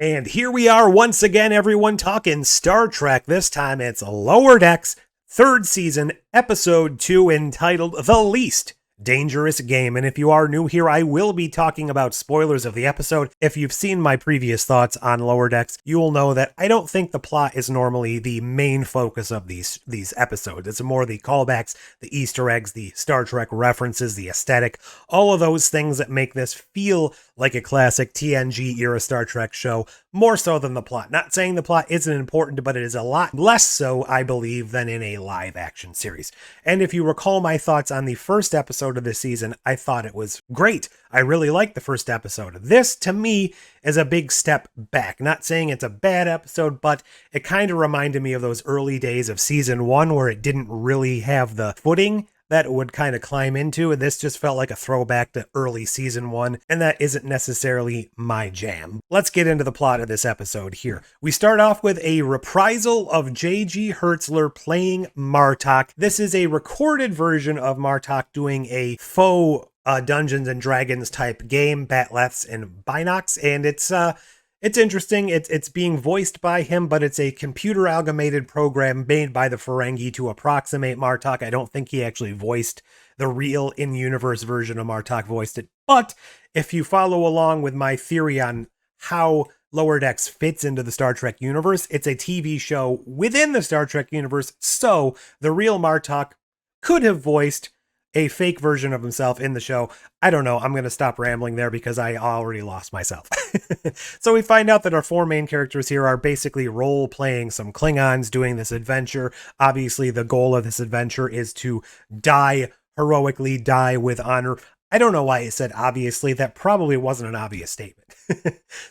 And here we are once again, everyone, talking Star Trek. This time it's Lower Decks, third season, episode 2, entitled The Least Dangerous Game. And if you are new here, I will be talking about spoilers of the episode. If you've seen my previous thoughts on Lower Decks, you will know that I don't think the plot is normally the main focus of these episodes. It's more the callbacks, the Easter eggs, the Star Trek references, the aesthetic, all of those things that make this feel like a classic TNG era Star Trek show, more so than the plot. Not saying the plot isn't important, but it is a lot less so, I believe, than in a live action series. And if you recall my thoughts on the first episode of this season, I thought it was great. I really liked the first episode. This, to me, is a big step back. Not saying it's a bad episode, but it kind of reminded me of those early days of season 1 where it didn't really have the footing that it would kind of climb into, and this just felt like a throwback to early season 1, and that isn't necessarily my jam. Let's get into the plot of this episode here. We start off with a reprisal of J.G. Hertzler playing Martok. This is a recorded version of Martok doing a faux Dungeons and Dragons type game, Batleths and Binocs, and it's interesting. It's being voiced by him, but it's a computer amalgamated program made by the Ferengi to approximate Martok. I don't think he actually voiced the real in-universe version of Martok voiced it. But if you follow along with my theory on how Lower Decks fits into the Star Trek universe, it's a TV show within the Star Trek universe. So the real Martok could have voiced a fake version of himself in the show. I don't know. I'm going to stop rambling there because I already lost myself. So we find out that our four main characters here are basically role-playing some Klingons doing this adventure. Obviously, the goal of this adventure is to die heroically, die with honor. I don't know why I said obviously. That probably wasn't an obvious statement.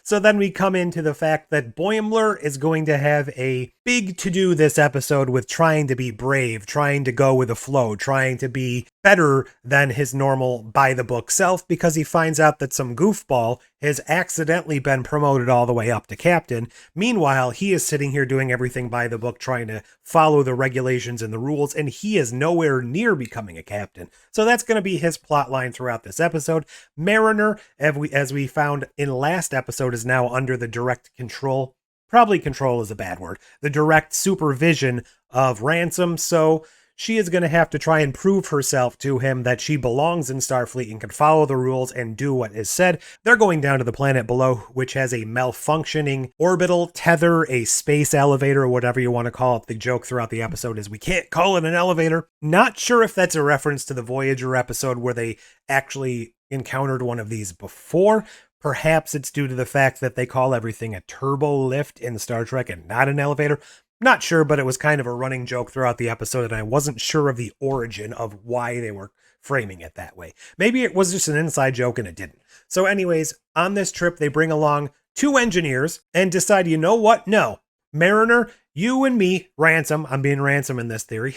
So then we come into the fact that Boimler is going to have a big to-do this episode with trying to be brave, trying to go with the flow, trying to be better than his normal by-the-book self, because he finds out that some goofball has accidentally been promoted all the way up to captain. Meanwhile, he is sitting here doing everything by the book, trying to follow the regulations and the rules, and he is nowhere near becoming a captain. So that's going to be his plot line throughout this episode. Mariner, as we found in last episode, is now under the direct control. Probably control is a bad word. The direct supervision of Ransom, so she is going to have to try and prove herself to him that she belongs in Starfleet and can follow the rules and do what is said. They're going down to the planet below, which has a malfunctioning orbital tether, a space elevator, or whatever you want to call it. The joke throughout the episode is we can't call it an elevator. Not sure if that's a reference to the Voyager episode where they actually encountered one of these before. Perhaps it's due to the fact that they call everything a turbo lift in Star Trek and not an elevator. Not sure, but it was kind of a running joke throughout the episode, and I wasn't sure of the origin of why they were framing it that way. Maybe it was just an inside joke and it didn't. So anyways, on this trip, they bring along 2 engineers and decide, you know what? No. Mariner, you and me, Ransom, I'm being Ransom in this theory.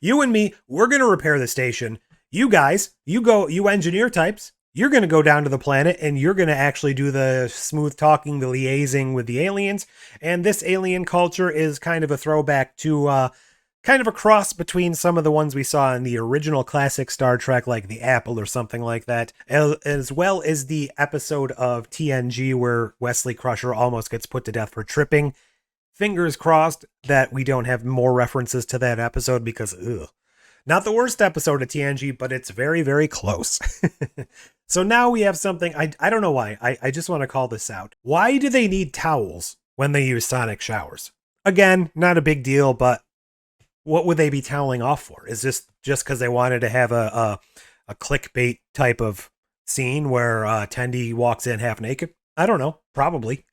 You and me, we're going to repair the station. You guys, you engineer types, you're going to go down to the planet and you're going to actually do the smooth talking, the liaising with the aliens. And this alien culture is kind of a throwback to kind of a cross between some of the ones we saw in the original classic Star Trek, like the Apple or something like that, as well as the episode of TNG where Wesley Crusher almost gets put to death for tripping. Fingers crossed that we don't have more references to that episode because, not the worst episode of TNG, but it's very, very close. So now we have something, I don't know why, I just want to call this out. Why do they need towels when they use sonic showers? Again, not a big deal, but what would they be toweling off for? Is this just because they wanted to have a clickbait type of scene where Tendi walks in half naked? I don't know, probably.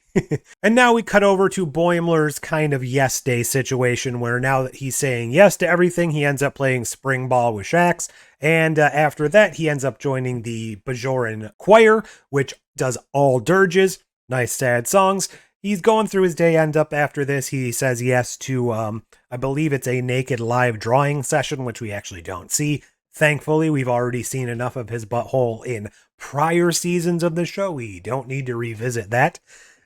And now we cut over to Boimler's kind of yes day situation where now that he's saying yes to everything, he ends up playing spring ball with Shax. And after that, he ends up joining the Bajoran choir, which does all dirges. Nice sad songs. He's going through his day, end up after this, he says yes to, I believe it's a naked live drawing session, which we actually don't see. Thankfully, we've already seen enough of his butthole in prior seasons of the show. We don't need to revisit that.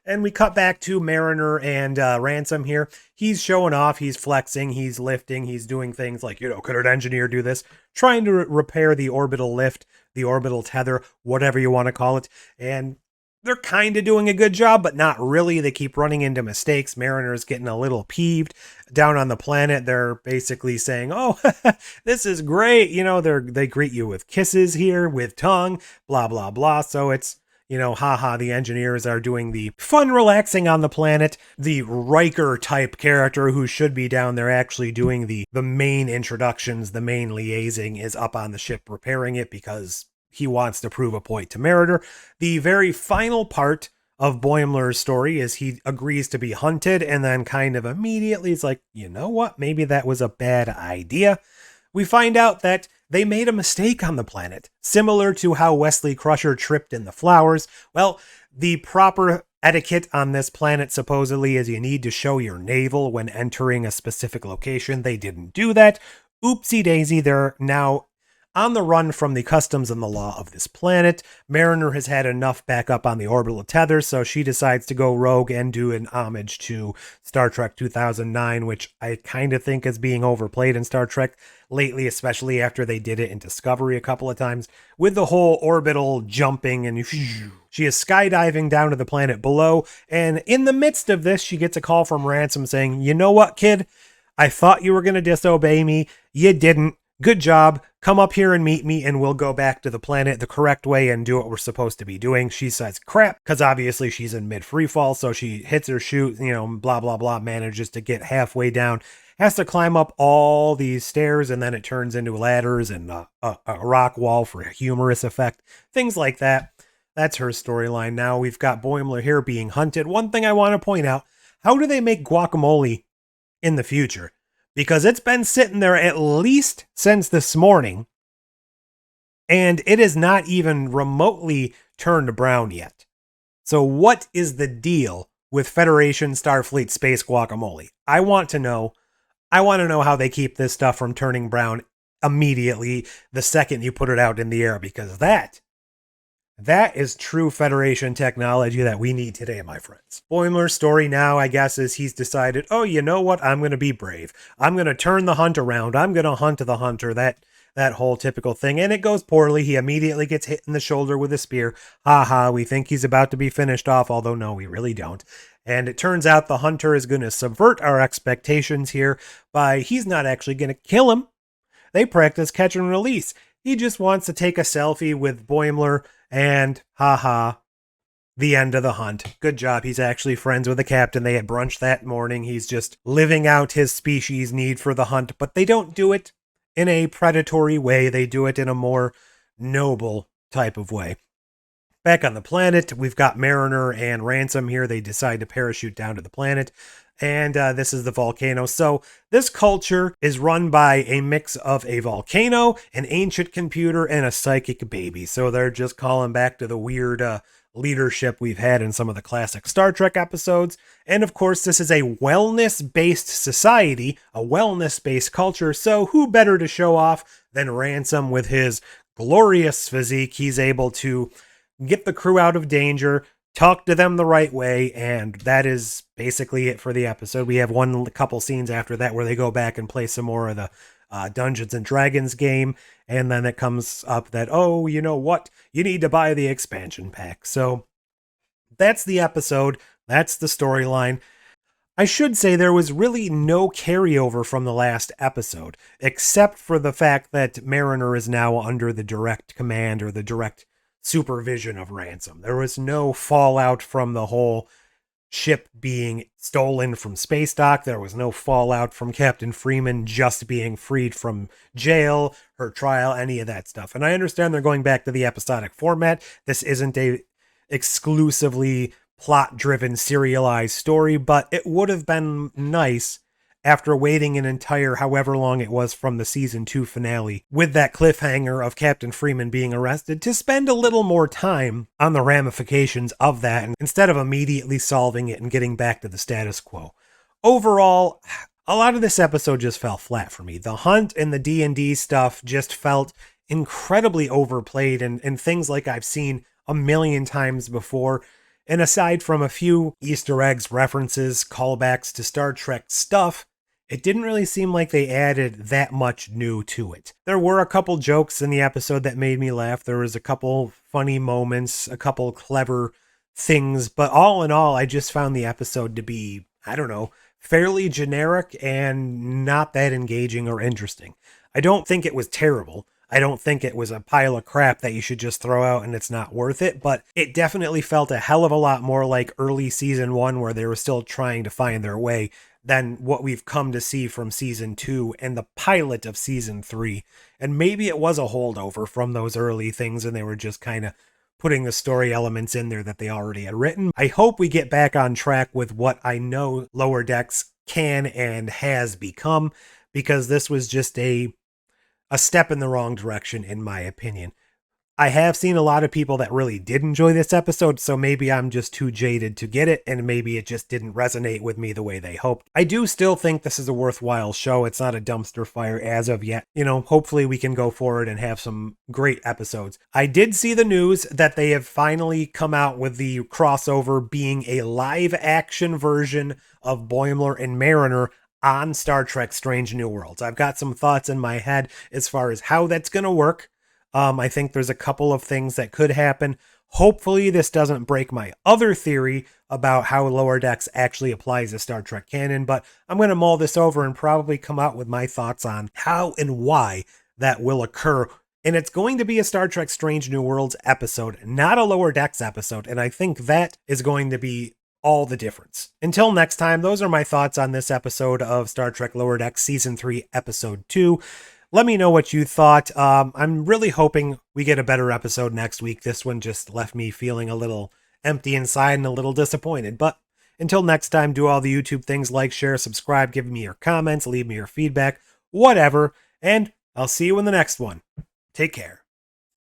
And we cut back to Mariner and Ransom here. He's showing off, he's flexing, he's lifting, he's doing things like, could an engineer do this? Trying to repair the orbital lift, the orbital tether, whatever you want to call it. And they're kind of doing a good job, but not really. They keep running into mistakes. Mariner's getting a little peeved down on the planet. They're basically saying, oh, this is great. You know, they greet you with kisses here, with tongue, blah, blah, blah. So it's, you know, haha, the engineers are doing the fun relaxing on the planet. The Riker type character who should be down there actually doing the main introductions, the main liaising, is up on the ship repairing it because he wants to prove a point to Mariner. The very final part of Boimler's story is he agrees to be hunted and then kind of immediately is like, you know what, maybe that was a bad idea. We find out that they made a mistake on the planet, similar to how Wesley Crusher tripped in the flowers. Well, the proper etiquette on this planet supposedly is you need to show your navel when entering a specific location. They didn't do that. Oopsie daisy, they're now on the run from the customs and the law of this planet. Mariner has had enough backup on the orbital tether, so she decides to go rogue and do an homage to Star Trek 2009, which I kind of think is being overplayed in Star Trek lately, especially after they did it in Discovery a couple of times, with the whole orbital jumping, and she is skydiving down to the planet below, and in the midst of this, she gets a call from Ransom saying, you know what, kid? I thought you were going to disobey me. You didn't. Good job. Come up here and meet me, and we'll go back to the planet the correct way and do what we're supposed to be doing. She says crap, because obviously she's in mid-free fall, so she hits her chute, you know, blah, blah, blah, manages to get halfway down, has to climb up all these stairs, and then it turns into ladders and a rock wall for a humorous effect. Things like that. That's her storyline. Now we've got Boimler here being hunted. One thing I want to point out, how do they make guacamole in the future? Because it's been sitting there at least since this morning, and it is not even remotely turned brown yet. So what is the deal with Federation Starfleet space guacamole? I want to know. I want to know how they keep this stuff from turning brown immediately the second you put it out in the air, because that is true Federation technology that we need today, my friends. Boimler's story now, I guess, is he's decided, oh, you know what? I'm going to be brave. I'm going to turn the hunt around. I'm going to hunt the hunter. That whole typical thing. And it goes poorly. He immediately gets hit in the shoulder with a spear. Ha, we think he's about to be finished off, although no, we really don't. And it turns out the hunter is going to subvert our expectations here by he's not actually going to kill him. They practice catch and release. He just wants to take a selfie with Boimler, and the end of the hunt. Good job. He's actually friends with the captain. They had brunch that morning. He's just living out his species' need for the hunt, but they don't do it in a predatory way. They do it in a more noble type of way. Back on the planet, we've got Mariner and Ransom here. They decide to parachute down to the planet. And this is the volcano. So this culture is run by a mix of a volcano, an ancient computer, and a psychic baby. So they're just calling back to the weird leadership we've had in some of the classic Star Trek episodes. And of course, this is a wellness-based society, a wellness-based culture. So who better to show off than Ransom with his glorious physique? He's able to get the crew out of danger, talk to them the right way, and that is basically it for the episode. We have one couple scenes after that where they go back and play some more of the Dungeons and Dragons game, and then it comes up that, oh, you know what? You need to buy the expansion pack. So that's the episode. That's the storyline. I should say there was really no carryover from the last episode, except for the fact that Mariner is now under the direct command or the direct supervision of Ransom. There was no fallout from the whole ship being stolen from space dock. There was no fallout from Captain Freeman just being freed from jail, her trial, any of that stuff. And I understand they're going back to the episodic format. This isn't a exclusively plot-driven serialized story, but it would have been nice after waiting an entire however long it was from the season 2 finale, with that cliffhanger of Captain Freeman being arrested, to spend a little more time on the ramifications of that instead of immediately solving it and getting back to the status quo. Overall, a lot of this episode just fell flat for me. The hunt and the D&D stuff just felt incredibly overplayed and things like I've seen a million times before. And aside from a few Easter eggs, references, callbacks to Star Trek stuff, it didn't really seem like they added that much new to it. There were a couple jokes in the episode that made me laugh. There was a couple funny moments, a couple clever things, but all in all, I just found the episode to be, I don't know, fairly generic and not that engaging or interesting. I don't think it was terrible. I don't think it was a pile of crap that you should just throw out and it's not worth it, but it definitely felt a hell of a lot more like early season 1 where they were still trying to find their way than what we've come to see from season 2 and the pilot of season 3. And maybe it was a holdover from those early things and they were just kind of putting the story elements in there that they already had written. I hope we get back on track with what I know Lower Decks can and has become, because this was just a step in the wrong direction, in my opinion. I have seen a lot of people that really did enjoy this episode, so maybe I'm just too jaded to get it, and maybe it just didn't resonate with me the way they hoped. I do still think this is a worthwhile show. It's not a dumpster fire as of yet. You know, hopefully we can go forward and have some great episodes. I did see the news that they have finally come out with the crossover being a live action version of Boimler and Mariner on Star Trek Strange New Worlds. I've got some thoughts in my head as far as how that's going to work. I think there's a couple of things that could happen. Hopefully this doesn't break my other theory about how Lower Decks actually applies to Star Trek canon, but I'm going to mull this over and probably come out with my thoughts on how and why that will occur. And it's going to be a Star Trek Strange New Worlds episode, not a Lower Decks episode. And I think that is going to be all the difference. Until next time, those are my thoughts on this episode of Star Trek Lower Decks Season 3, Episode 2. Let me know what you thought. I'm really hoping we get a better episode next week. This one just left me feeling a little empty inside and a little disappointed. But until next time, do all the YouTube things, like, share, subscribe, give me your comments, leave me your feedback, whatever. And I'll see you in the next one. Take care.